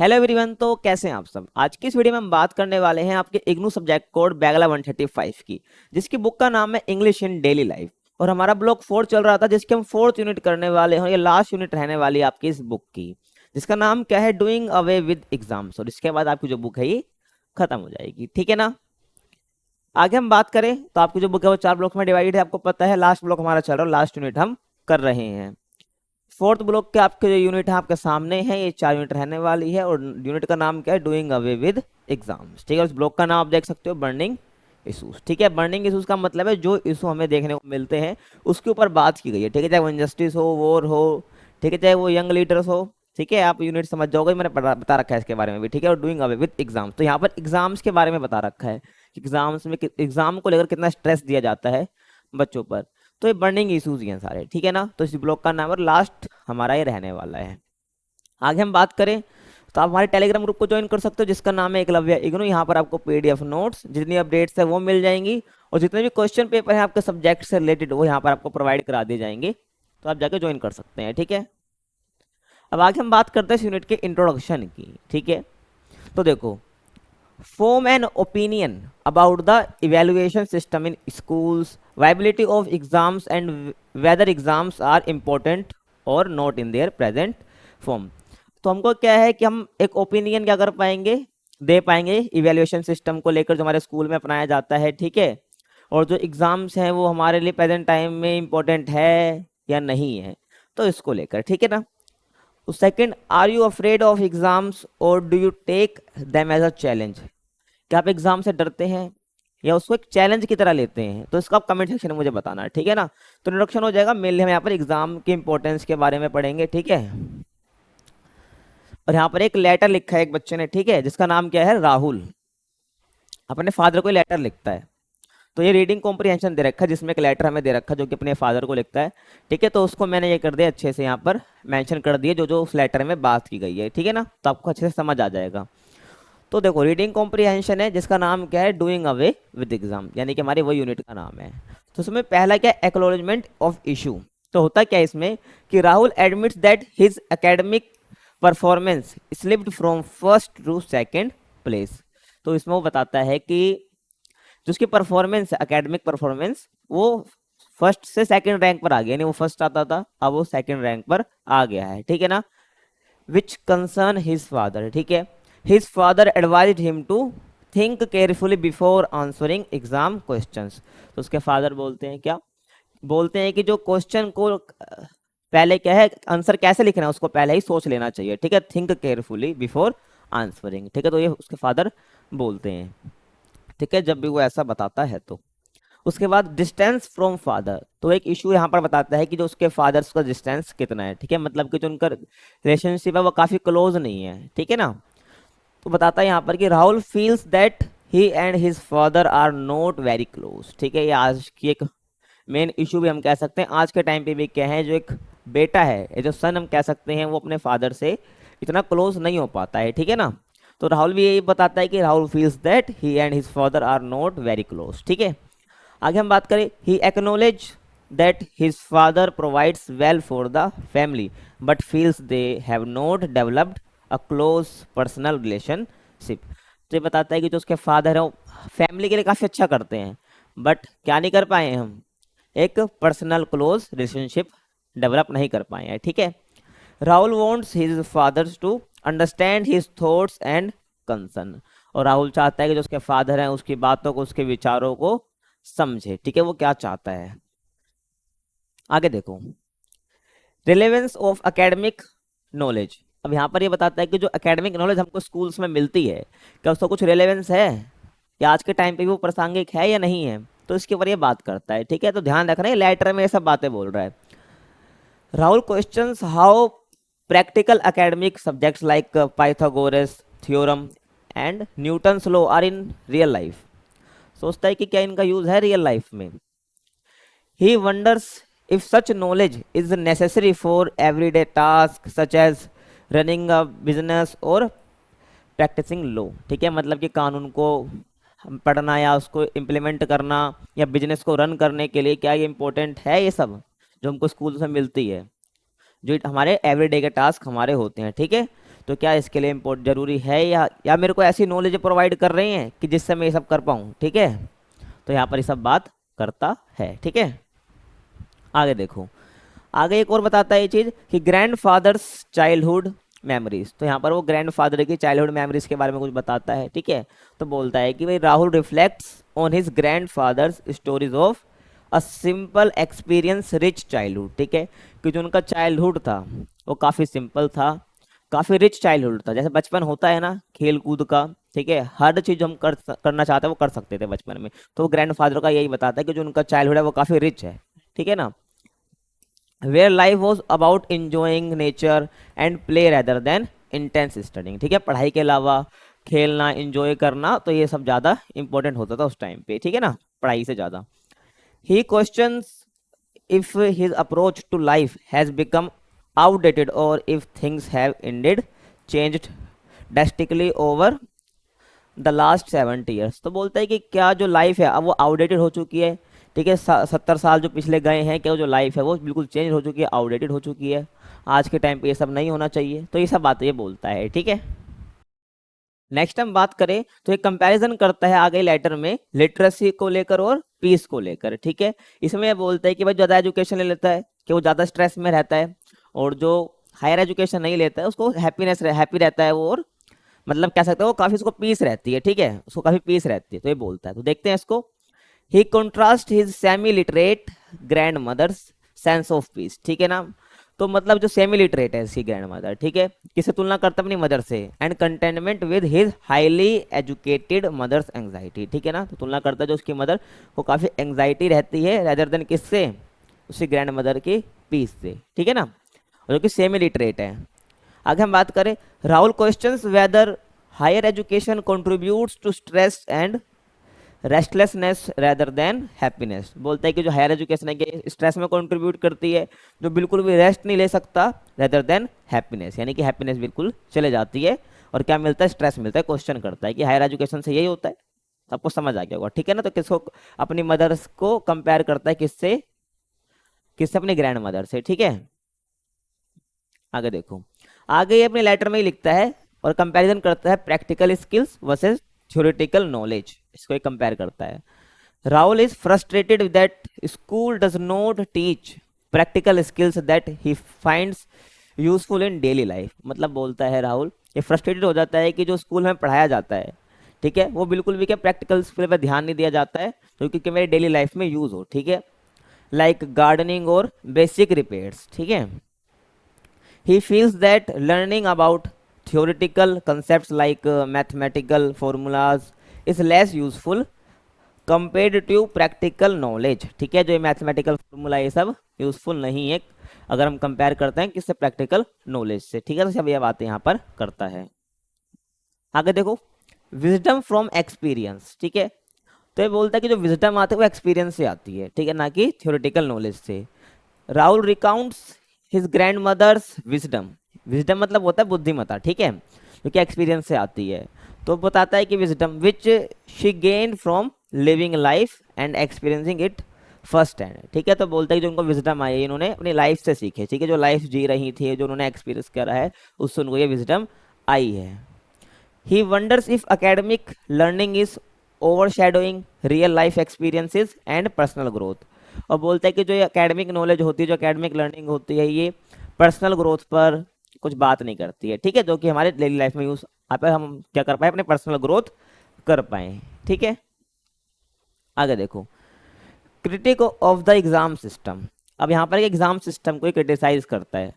Hello everyone. तो कैसे हैं आप सब। आज की इस वीडियो में हम बात करने वाले हैं आपके इग्नू सब्जेक्ट कोड बैंगला 135 की, जिसकी बुक का नाम है इंग्लिश इन डेली लाइफ। और हमारा ब्लॉक 4 चल रहा था, जिसके हम 4th यूनिट करने वाले हैं। ये लास्ट यूनिट रहने वाली है आपकी इस बुक की, जिसका नाम क्या है, डूइंग अवे विद एग्जाम्स। और इसके बाद आपकी जो बुक है ये खत्म हो जाएगी, ठीक है ना। आगे हम बात करें तो आपकी जो बुक है वो 4 ब्लॉक में डिवाइडेड है, आपको पता है। लास्ट ब्लॉक हमारा चल रहा है, लास्ट यूनिट हम कर रहे हैं। 4th ब्लॉक के आपके जो यूनिट है आपके सामने है, ये 4 यूनिट रहने वाली है। और यूनिट का नाम क्या है, डूइंग अवे विद एग्जाम्स, ठीक है। उस ब्लॉक का नाम आप देख सकते हो, बर्निंग इशूज, ठीक है। बर्निंग इशूज का मतलब है जो इशू हमें देखने को मिलते हैं उसके ऊपर बात की गई है, ठीक है। चाहे वो इंजस्टिस हो, वॉर हो, ठीक है, चाहे वो यंग लीडर्स हो, ठीक है। आप यूनिट समझ जाओगे, मैंने बता रखा है इसके बारे में भी, ठीक है। और डूइंग अवे विद एग्जाम्स, तो यहाँ पर एग्जाम्स के बारे में बता रखा है कि एग्जाम्स में एग्जाम को लेकर कितना स्ट्रेस दिया जाता है बच्चों पर। तो ये बर्निंग इश्यूज ही हैं सारे, ठीक है ना। तो इस ब्लॉक का नाम और लास्ट हमारा ये रहने वाला है। आगे हम बात करें तो आप हमारे टेलीग्राम ग्रुप को ज्वाइन कर सकते हो, जिसका नाम है एकलव्य इग्नू। यहाँ पर आपको पीडीएफ नोट्स, जितनी अपडेट्स है वो मिल जाएंगी। और जितने भी क्वेश्चन पेपर हैं आपके सब्जेक्ट से रिलेटेड, वो यहाँ पर आपको प्रोवाइड करा दिए जाएंगे। तो आप जाके ज्वाइन कर सकते हैं, ठीक है। अब आगे हम बात करते हैं इस यूनिट के इंट्रोडक्शन की, ठीक है। तो देखो, form an opinion about the evaluation system in schools, viability of exams, and whether exams are important or not in their present form। तो हमको क्या है कि हम एक ओपिनियन क्या कर पाएंगे, दे पाएंगे इवेल्युएशन सिस्टम को लेकर जो हमारे स्कूल में अपनाया जाता है, ठीक है। और जो एग्जाम्स हैं वो हमारे लिए प्रेजेंट टाइम में इम्पोर्टेंट है या नहीं है, तो इसको लेकर, ठीक है ना। तो second, are you afraid of exams और do you take them as a challenge. क्या आप एग्जाम से डरते हैं या उसको एक चैलेंज की तरह लेते हैं, तो इसका आप कमेंट सेक्शन में मुझे बताना है, ठीक है ना। तो इंट्रोडक्शन हो जाएगा, मेनली हम यहाँ पर एग्जाम के इंपॉर्टेंस के बारे में पढ़ेंगे, ठीक है। और यहाँ पर एक लेटर लिखा है एक बच्चे ने, ठीक है, जिसका नाम क्या है, राहुल। अपने फादर को लेटर लिखता है। तो ये रीडिंग कॉम्प्रिहेंशन दे रखा है, जिसमें एक लेटर हमें दे रखा है जो कि अपने फादर को लिखता है, ठीक है। तो उसको मैंने ये कर दिया अच्छे से, यहाँ पर मेंशन कर दिया जो जो उस लेटर में बात की गई है, ठीक है ना। तो आपको अच्छे से समझ आ जाएगा। तो देखो, रीडिंग कॉम्प्रिहेंशन है, जिसका नाम क्या है, डूइंग अवे विद एग्जाम, यानी कि हमारे वो यूनिट का नाम है। तो उसमें पहला क्या है, एक्नॉलेजमेंट ऑफ इशू। तो होता क्या है इसमें कि Rahul admits that his academic performance slipped from first to second place. तो इसमें वो बताता है कि जो उसकी परफॉर्मेंस है, एकेडमिक परफॉर्मेंस, वो फर्स्ट से सेकंड रैंक पर आ गया, यानी वो फर्स्ट आता था, अब वो सेकंड रैंक पर आ गया है, ठीक है ना। विच कंसर्न हिज फादर, ठीक है। His father advised him to think carefully before answering exam questions. तो उसके फादर बोलते हैं क्या, बोलते हैं कि जो क्वेश्चन को पहले क्या है, आंसर कैसे लिखना है उसको पहले ही सोच लेना चाहिए, ठीक है। थिंक केयरफुली बिफोर आंसरिंग, ठीक है। तो ये उसके फादर बोलते हैं, ठीक है, जब भी वो ऐसा बताता है तो। उसके बाद डिस्टेंस फ्रॉम फादर, तो एक इशू यहाँ पर बताता है कि जो उसके फादर का डिस्टेंस कितना है, ठीक है। मतलब कि जो उनका रिलेशनशिप है वो काफी क्लोज नहीं है, ठीक है ना। तो बताता है यहाँ पर कि Rahul feels that he and his father are not very close, ठीक है। ये आज की एक मेन इशू भी हम कह सकते हैं, आज के टाइम पे भी क्या है, जो एक बेटा है, ये जो सन हम कह सकते हैं, वो अपने फादर से इतना क्लोज नहीं हो पाता है, ठीक है ना। तो राहुल भी यही बताता है कि Rahul feels that he and his father are not very close, ठीक है। आगे हम बात करें, he acknowledge that his father provides well for the family but feels they have not developed a close personal relationship. तो ये बताता है कि जो उसके फादर है वो फैमिली के लिए काफ़ी अच्छा करते हैं, बट क्या नहीं कर पाए हम, एक पर्सनल क्लोज रिलेशनशिप डेवलप नहीं कर पाए हैं, ठीक है। Rahul wants his father's to understand his thoughts and concern. और राहुल चाहता है कि जो उसके फादर हैं उसकी बातों को, उसके विचारों को समझे, ठीक है, वो क्या चाहता है। आगे देखो, रिलेवेंस ऑफ एकेडमिक नॉलेज। अब यहाँ पर ये बताता है कि जो एकेडमिक नॉलेज हमको स्कूल्स में मिलती है, क्या उसका कुछ रिलेवेंस है या आज के टाइम पे भी वो प्रासंगिक है या नहीं है। तो इसके ऊपर ये बात करता है, ठीक है। तो ध्यान रखना है, लेटर में ये सब बातें बोल रहा है। Rahul questions how practical academic subjects like Pythagoras theorem and Newton's law are in real life. सोचता है कि क्या इनका यूज है रियल लाइफ में। He wonders if such knowledge is necessary for everyday tasks such as running a business or practicing law, ठीक है। मतलब कि कानून को पढ़ना या उसको इम्प्लीमेंट करना या बिजनेस को रन करने के लिए क्या ये इम्पोर्टेंट है, ये सब जो हमको स्कूल से मिलती है, जो हमारे एवरीडे के टास्क हमारे होते हैं, ठीक है। तो क्या इसके लिए इम्पोर्ट जरूरी है, या मेरे को ऐसी नॉलेज प्रोवाइड कर रही हैं कि जिससे मैं ये सब कर पाऊँ, ठीक है। तो यहाँ पर ये सब बात करता है, ठीक है। आगे देखो, आगे एक और बताता है ये चीज कि ग्रैंड फादर्स चाइल्डहुड मेमोरीज। तो यहाँ पर वो ग्रैंड फादर की चाइल्डहुड मेमोरीज के बारे में कुछ बताता है, ठीक है। तो बोलता है कि भाई Rahul reflects on his grandfather's stories of a simple experience rich childhood, ठीक है। कि जो उनका चाइल्डहुड था वो काफ़ी सिंपल था, काफ़ी रिच चाइल्डहुड था। जैसे बचपन होता है ना खेल कूद का, ठीक है, हर चीज़ हम करना चाहते हैं वो कर सकते थे बचपन में। तो वो ग्रैंड फादर का यही बताता है कि जो उनका चाइल्डहुड है वो काफ़ी रिच है, ठीक है ना। Where life was about enjoying nature and play rather than intense studying, ठीक है। पढ़ाई के अलावा खेलना, इंजॉय करना, तो ये सब ज़्यादा इंपॉर्टेंट होता था उस टाइम पे, ठीक है ना, पढ़ाई से ज़्यादा। ही questions if his approach to life has become outdated or if things have indeed changed drastically over the last 70 years। तो बोलता है कि क्या जो लाइफ है अब वो आउटडेटेड हो चुकी है, ठीक है। 70 साल जो पिछले गए हैं, क्या जो लाइफ है वो बिल्कुल चेंज हो चुकी है, आउटडेटेड हो चुकी है, आज के टाइम पे ये सब नहीं होना चाहिए। तो ये सब बातें ये बोलता है, ठीक है। नेक्स्ट हम बात करें तो एक कंपैरिजन करता है आगे लेटर में लिटरेसी को लेकर और पीस को लेकर, ठीक है। इसमें ये बोलता है कि भाई ज़्यादा एजुकेशन ले लेता है कि वो ज़्यादा स्ट्रेस में रहता है, और जो हायर एजुकेशन नहीं लेता है उसको हैप्पी रहता है वो, और मतलब कह सकते हो वो काफ़ी उसको पीस रहती है, ठीक है, उसको काफ़ी पीस रहती है। तो ये बोलता है, तो देखते हैं इसको। He contrast his semi literate grandmother's sense of peace, ठीक है ना। तो मतलब जो सेमी लिटरेट है इसकी ग्रैंड मदर, ठीक है, किसे तुलना करता अपनी मदर से, and containment with his highly educated mother's anxiety, ठीक है ना। तो तुलना करता है जो उसकी मदर वो काफ़ी एंग्जाइटी रहती है रेदर देन किससे, उसकी ग्रैंड मदर की पीस से, ठीक है ना, और जो कि सेमी लिटरेट है। आगे हम बात करें, Rahul questions whether higher education contributes to stress and restlessness rather than happiness. बोलता है कि जो हायर एजुकेशन है कि स्ट्रेस में कंट्रीब्यूट करती है, जो बिल्कुल भी रेस्ट नहीं ले सकता, रेदर देन हैप्पीनेस, यानी कि हैप्पीनेस बिल्कुल चले जाती है, और क्या मिलता है, स्ट्रेस मिलता है। क्वेश्चन करता है कि हायर एजुकेशन से यही होता है, आपको समझ आ गया होगा, ठीक है ना। तो किसको, अपनी मदर्स को कंपेयर करता है किससे, किससे, अपनी ग्रैंड मदर से, ठीक है। आगे देखो, आगे ये अपने लेटर में ही लिखता है और कंपैरिजन करता है practical skills versus theoretical knowledge, इसको एक कंपेयर करता है। Rahul is frustrated that school does not teach practical skills that he finds useful in daily life. मतलब बोलता है राहुल, ये फ्रस्ट्रेटेड हो जाता है कि जो स्कूल में पढ़ाया जाता है, ठीक है, वो बिल्कुल भी क्या प्रैक्टिकल स्किल पर ध्यान नहीं दिया जाता है, जो कि मेरे डेली लाइफ में यूज हो, ठीक है, लाइक गार्डनिंग और बेसिक रिपेयर्स, ठीक है। He feels that learning about theoretical concepts like mathematical formulas is less useful compared to practical knowledge, ठीक है। जो ये मैथमेटिकल फॉर्मूला ये सब यूजफुल नहीं है अगर हम कंपेयर करते हैं किससे, प्रैक्टिकल नॉलेज से, ठीक है। तो सब ये बातें यहाँ पर करता है। आगे देखो, विजडम फ्रॉम एक्सपीरियंस, ठीक है। तो ये बोलता है कि जो विजडम आती है वो एक्सपीरियंस से आती है, ठीक है, ना कि थ्योरेटिकल नॉलेज से। Rahul recounts his grandmother's wisdom, wisdom मतलब होता है बुद्धिमत्ता, ठीक है, जो कि एक्सपीरियंस से आती है। तो बताता है कि wisdom which she gain from living life and experiencing it first hand, ठीक है। तो बोलता है कि जो उनको विजडम आई है इन्होंने अपनी लाइफ से सीखे, ठीक है, जो लाइफ जी रही थी, जो उन्होंने एक्सपीरियंस करा है उससे उनको ये विजडम आई है। He wonders if academic learning is overshadowing real life experiences and personal growth. और बोलता है कि जो ये एकेडमिक नॉलेज होती है, जो एकेडमिक लर्निंग होती है, ये पर्सनल ग्रोथ पर कुछ बात नहीं करती है, ठीक है, जो कि हमारे डेली लाइफ में यूज आप हम क्या कर पाए, अपने पर्सनल ग्रोथ कर पाए, ठीक है। आगे देखो, critic of the exam system. अब यहाँ पर एग्जाम सिस्टम को क्रिटिसाइज करता है।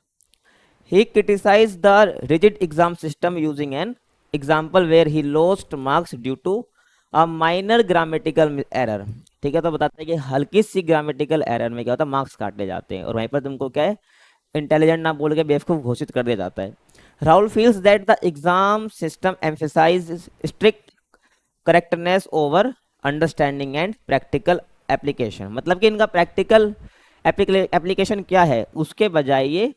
He criticise the rigid exam system using an example where he lost marks due to a minor grammatical error, ठीक है। तो बताता है कि हल्की सी ग्रामेटिकल एरर में क्या होता है, मार्क्स काटे जाते हैं, और वहीं पर तुमको क्या है, इंटेलिजेंट ना बोल के बेवकूफ घोषित कर दिया जाता है। Rahul feels that the exam system emphasise strict correctness over understanding and practical application. मतलब कि इनका प्रैक्टिकल एप्लीकेशन क्या है उसके बजाय ये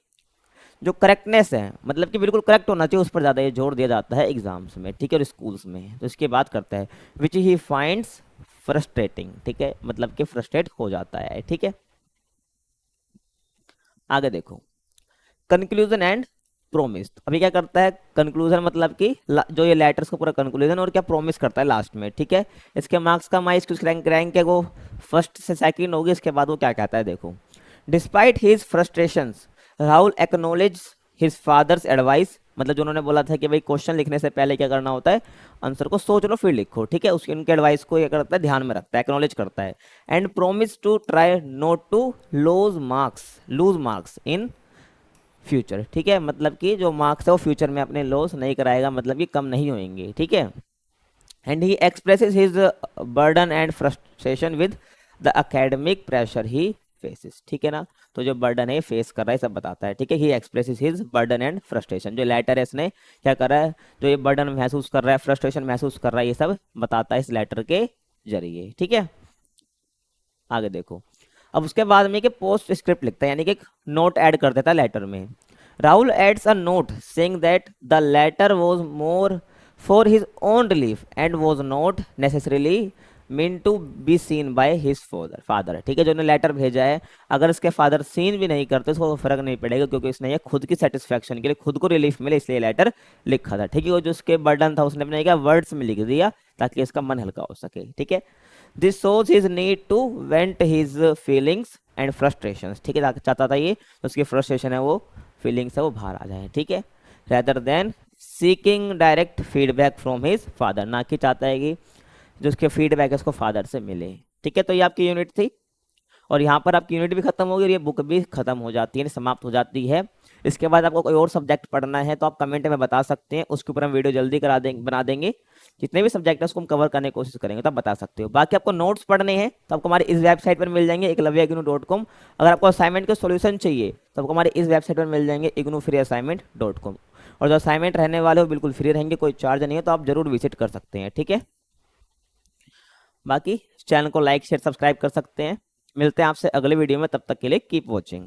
जो करेक्टनेस है, मतलब कि बिल्कुल करेक्ट होना चाहिए, उस पर ज़्यादा ये जोर दिया जाता है एग्जाम्स में, ठीक है, और स्कूल्स में। तो इसकी बात करता है विच ही फाइंड्स फ्रस्ट्रेटिंग, ठीक है, मतलब कि फ्रस्ट्रेट हो जाता है, ठीक है। आगे देखो, कंक्लूजन एंड प्रोमिस्ड। अभी क्या करता है कंक्लूजन, मतलब कि जो ये लेटर्स का पूरा कंक्लूजन और क्या प्रोमिस करता है लास्ट में, ठीक है। इसके मार्क्स कम आए, इसकी रैंक है वो फर्स्ट से सेकंड होगी, इसके बाद वो क्या कहता है देखो। Despite his frustrations Rahul acknowledge his father's advice, मतलब जो उन्होंने बोला था कि भाई क्वेश्चन लिखने से पहले क्या करना होता है, आंसर को सोच लो फिर लिखो, ठीक है, उसकी उनके एडवाइस को ये करता है, ध्यान में रखता है, एक्नोलेज करता है। And promise to try not to lose marks in future, ठीक है, मतलब कि जो मार्क्स है वो फ्यूचर में अपने लॉस नहीं कराएगा, मतलब कि कम नहीं होंगे, ठीक है। And he expresses his burden and frustration with the academic pressure he faces, ठीक है ना। तो जो बर्डन है फेस कर रहा है सब बताता है, ठीक है। ही expresses his burden and frustration, जो लेटर है इसने क्या कर रहा है, जो ये बर्डन महसूस कर रहा है, फ्रस्ट्रेशन महसूस कर रहा है, ये सब बताता है इस लेटर के जरिए, ठीक है। आगे देखो, अब उसके बाद में कि पोस्ट स्क्रिप्ट लिखता है, यानी कि एक नोट ऐड कर देता है लेटर में। Rahul adds a note saying that the letter was more for his own relief and was not necessarily mean to be seen by his father, ठीक है। जो ने लेटर भेजा है, अगर इसके फादर सीन भी नहीं करते तो फर्क नहीं पड़ेगा, क्योंकि इसने ये खुद की सेटिस्फेक्शन के लिए, खुद को रिलीफ मिले, इसलिए लेटर लिखा था, ठीक है। वो जो उसके बर्डन था उसने अपने क्या वर्ड्स में लिख दिया ताकि इसका मन हल्का हो सके, ठीक है। This shows his need to vent his feelings and frustrations, ठीक है, चाहता था ये तो उसकी फ्रस्ट्रेशन है वो फीलिंग्स है वो बाहर आ जाए, ठीक है। Rather than seeking direct feedback from his father, ना कि चाहता है कि जो उसके फीडबैक है उसको फादर से मिले, ठीक है। तो ये आपकी यूनिट थी और यहाँ पर आपकी यूनिट भी खत्म होगी और ये बुक भी खत्म हो जाती है, समाप्त हो जाती है। इसके बाद आपको कोई और सब्जेक्ट पढ़ना है तो आप कमेंट में बता सकते हैं, उसके ऊपर हम वीडियो जल्दी बना देंगे। जितने भी सब्जेक्ट है उसको हम कवर करने की कोशिश करेंगे, तो आप बता सकते हो। बाकी आपको नोट्स पढ़ने हैं तो आपको हमारे इस वेबसाइट पर मिल जाएंगे eklavyaignu.com। अगर आपको असाइनमेंट के सॉल्यूशन चाहिए तो आपको हमारे इस वेबसाइट पर मिल जाएंगे ignufreeassignment.com। और जो असाइनमेंट रहने वाले हो बिल्कुल फ्री रहेंगे, कोई चार्ज नहीं है, तो आप जरूर विजिट कर सकते हैं, ठीक है। बाकी चैनल को लाइक शेयर सब्सक्राइब कर सकते हैं। मिलते हैं आपसे अगले वीडियो में, तब तक के लिए कीप वॉचिंग।